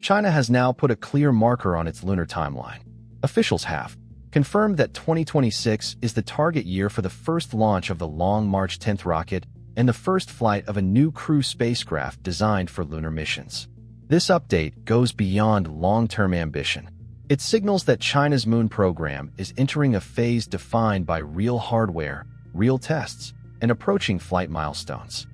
China has now put a clear marker on its lunar timeline. Officials have confirmed that 2026 is the target year for the first launch of the Long March 10 rocket and the first flight of a new crew spacecraft designed for lunar missions. This update goes beyond long-term ambition. It signals that China's moon program is entering a phase defined by real hardware, real tests, and approaching flight milestones.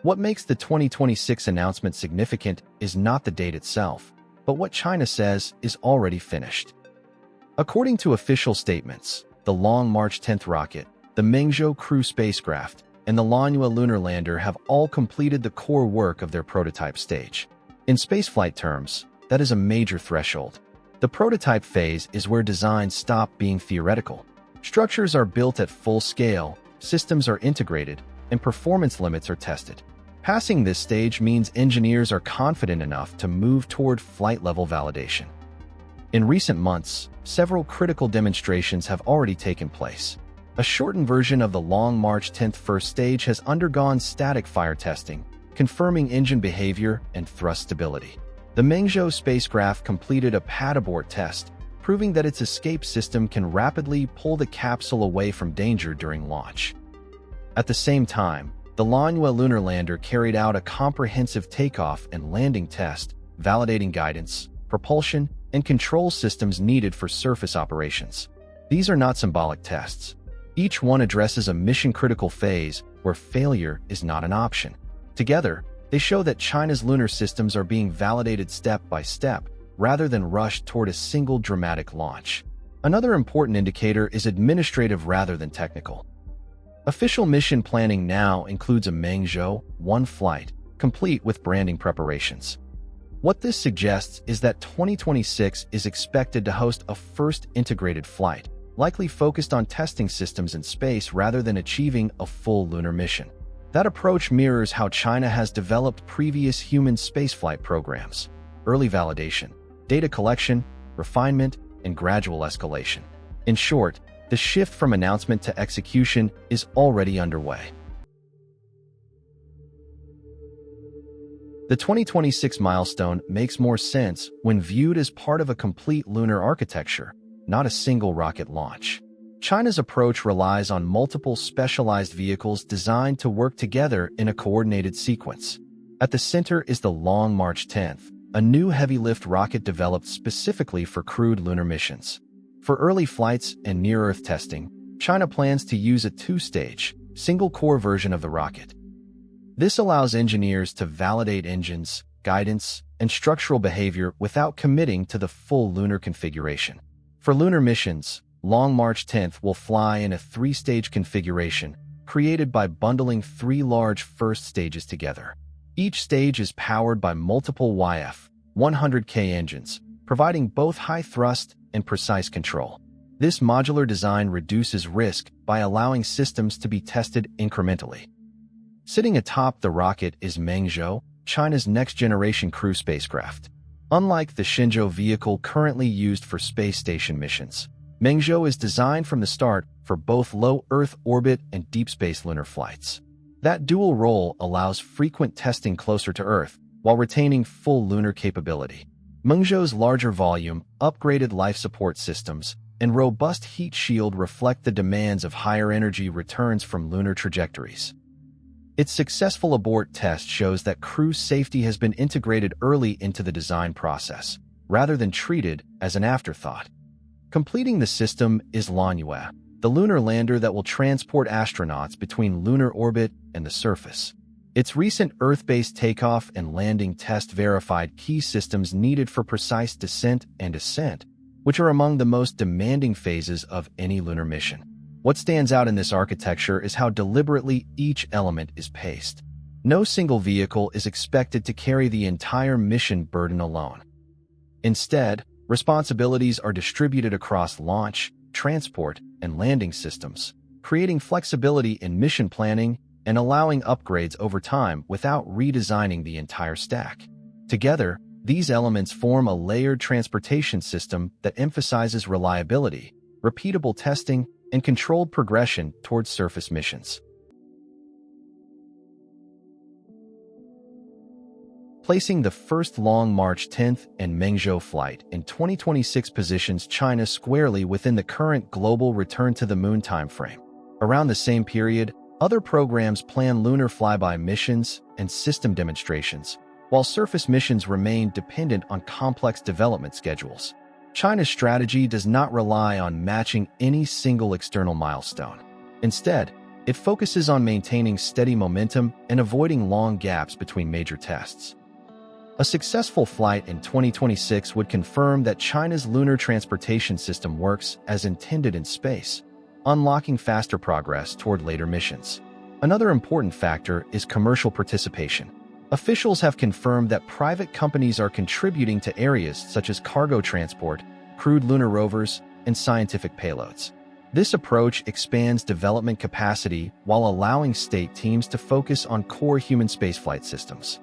What makes the 2026 announcement significant is not the date itself, but what China says is already finished. According to official statements, the Long March 10 rocket, the Mengzhou crew spacecraft, and the Lanyue lunar lander have all completed the core work of their prototype stage. In spaceflight terms, that is a major threshold. The prototype phase is where designs stop being theoretical. Structures are built at full scale, systems are integrated, and performance limits are tested. Passing this stage means engineers are confident enough to move toward flight-level validation. In recent months, several critical demonstrations have already taken place. A shortened version of the Long March 10 first stage has undergone static fire testing, confirming engine behavior and thrust stability. The Mengzhou spacecraft completed a pad abort test, proving that its escape system can rapidly pull the capsule away from danger during launch. At the same time, the Lanyue lunar lander carried out a comprehensive takeoff and landing test, validating guidance, propulsion, and control systems needed for surface operations. These are not symbolic tests. Each one addresses a mission-critical phase where failure is not an option. Together, they show that China's lunar systems are being validated step by step, rather than rushed toward a single dramatic launch. Another important indicator is administrative rather than technical. Official mission planning now includes a Mengzhou 1 flight, complete with branding preparations. What this suggests is that 2026 is expected to host a first integrated flight, likely focused on testing systems in space rather than achieving a full lunar mission. That approach mirrors how China has developed previous human spaceflight programs: early validation, data collection, refinement, and gradual escalation. In short, the shift from announcement to execution is already underway. The 2026 milestone makes more sense when viewed as part of a complete lunar architecture, not a single rocket launch. China's approach relies on multiple specialized vehicles designed to work together in a coordinated sequence. At the center is the Long March 10, a new heavy-lift rocket developed specifically for crewed lunar missions. For early flights and near-Earth testing, China plans to use a two-stage, single-core version of the rocket. This allows engineers to validate engines, guidance, and structural behavior without committing to the full lunar configuration. For lunar missions, Long March 10 will fly in a three-stage configuration, created by bundling three large first stages together. Each stage is powered by multiple YF-100K engines, providing both high thrust and precise control. This modular design reduces risk by allowing systems to be tested incrementally. Sitting atop the rocket is Mengzhou, China's next-generation crew spacecraft. Unlike the Shenzhou vehicle currently used for space station missions, Mengzhou is designed from the start for both low Earth orbit and deep space lunar flights. That dual role allows frequent testing closer to Earth while retaining full lunar capability. Mengzhou's larger volume, upgraded life support systems, and robust heat shield reflect the demands of higher energy returns from lunar trajectories. Its successful abort test shows that crew safety has been integrated early into the design process, rather than treated as an afterthought. Completing the system is Lanyue, the lunar lander that will transport astronauts between lunar orbit and the surface. Its recent Earth-based takeoff and landing test verified key systems needed for precise descent and ascent, which are among the most demanding phases of any lunar mission. What stands out in this architecture is how deliberately each element is paced. No single vehicle is expected to carry the entire mission burden alone. Instead, responsibilities are distributed across launch, transport, and landing systems, creating flexibility in mission planning and allowing upgrades over time without redesigning the entire stack. Together, these elements form a layered transportation system that emphasizes reliability, repeatable testing, and controlled progression towards surface missions. Placing the first Long March 10th and Mengzhou flight in 2026 positions China squarely within the current global return to the moon timeframe. Around the same period, other programs plan lunar flyby missions and system demonstrations, while surface missions remain dependent on complex development schedules. China's strategy does not rely on matching any single external milestone. Instead, it focuses on maintaining steady momentum and avoiding long gaps between major tests. A successful flight in 2026 would confirm that China's lunar transportation system works as intended in space, unlocking faster progress toward later missions. Another important factor is commercial participation. Officials have confirmed that private companies are contributing to areas such as cargo transport, crewed lunar rovers, and scientific payloads. This approach expands development capacity while allowing state teams to focus on core human spaceflight systems.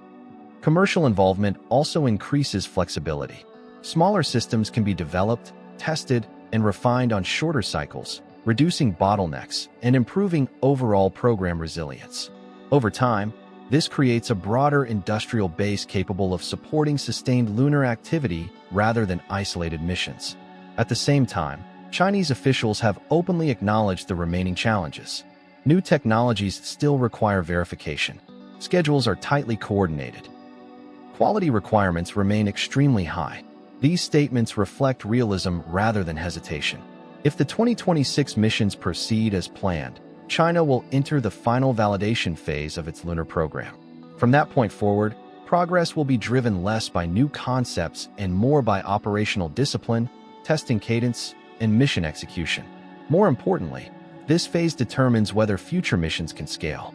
Commercial involvement also increases flexibility. Smaller systems can be developed, tested, and refined on shorter cycles, reducing bottlenecks and improving overall program resilience. Over time, this creates a broader industrial base capable of supporting sustained lunar activity rather than isolated missions. At the same time, Chinese officials have openly acknowledged the remaining challenges. New technologies still require verification. Schedules are tightly coordinated. Quality requirements remain extremely high. These statements reflect realism rather than hesitation. If the 2026 missions proceed as planned, China will enter the final validation phase of its lunar program. From that point forward, progress will be driven less by new concepts and more by operational discipline, testing cadence, and mission execution. More importantly, this phase determines whether future missions can scale.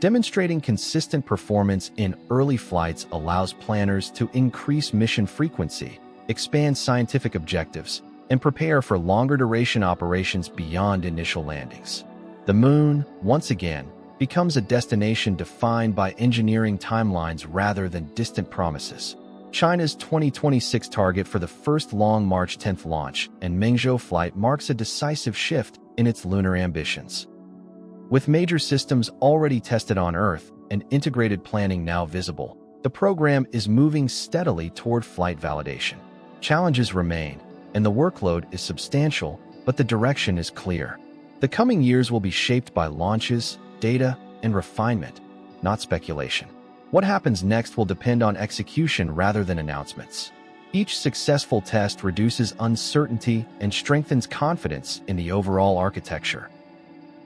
Demonstrating consistent performance in early flights allows planners to increase mission frequency, expand scientific objectives, and prepare for longer-duration operations beyond initial landings. The Moon, once again, becomes a destination defined by engineering timelines rather than distant promises. China's 2026 target for the first Long March 10th launch and Mengzhou flight marks a decisive shift in its lunar ambitions. With major systems already tested on Earth and integrated planning now visible, the program is moving steadily toward flight validation. Challenges remain, and the workload is substantial, but the direction is clear. The coming years will be shaped by launches, data, and refinement, not speculation. What happens next will depend on execution rather than announcements. Each successful test reduces uncertainty and strengthens confidence in the overall architecture.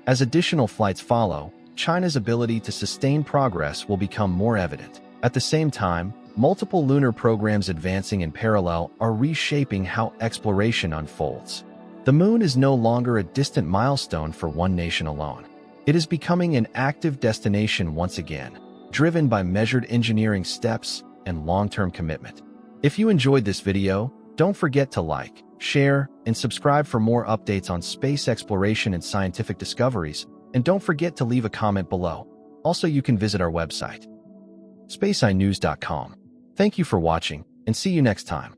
As additional flights follow, China's ability to sustain progress will become more evident. At the same time, multiple lunar programs advancing in parallel are reshaping how exploration unfolds. The Moon is no longer a distant milestone for one nation alone. It is becoming an active destination once again, driven by measured engineering steps and long-term commitment. If you enjoyed this video, don't forget to like, share, and subscribe for more updates on space exploration and scientific discoveries, and don't forget to leave a comment below. Also, you can visit our website, SpaceEyeNews.com. Thank you for watching, and see you next time.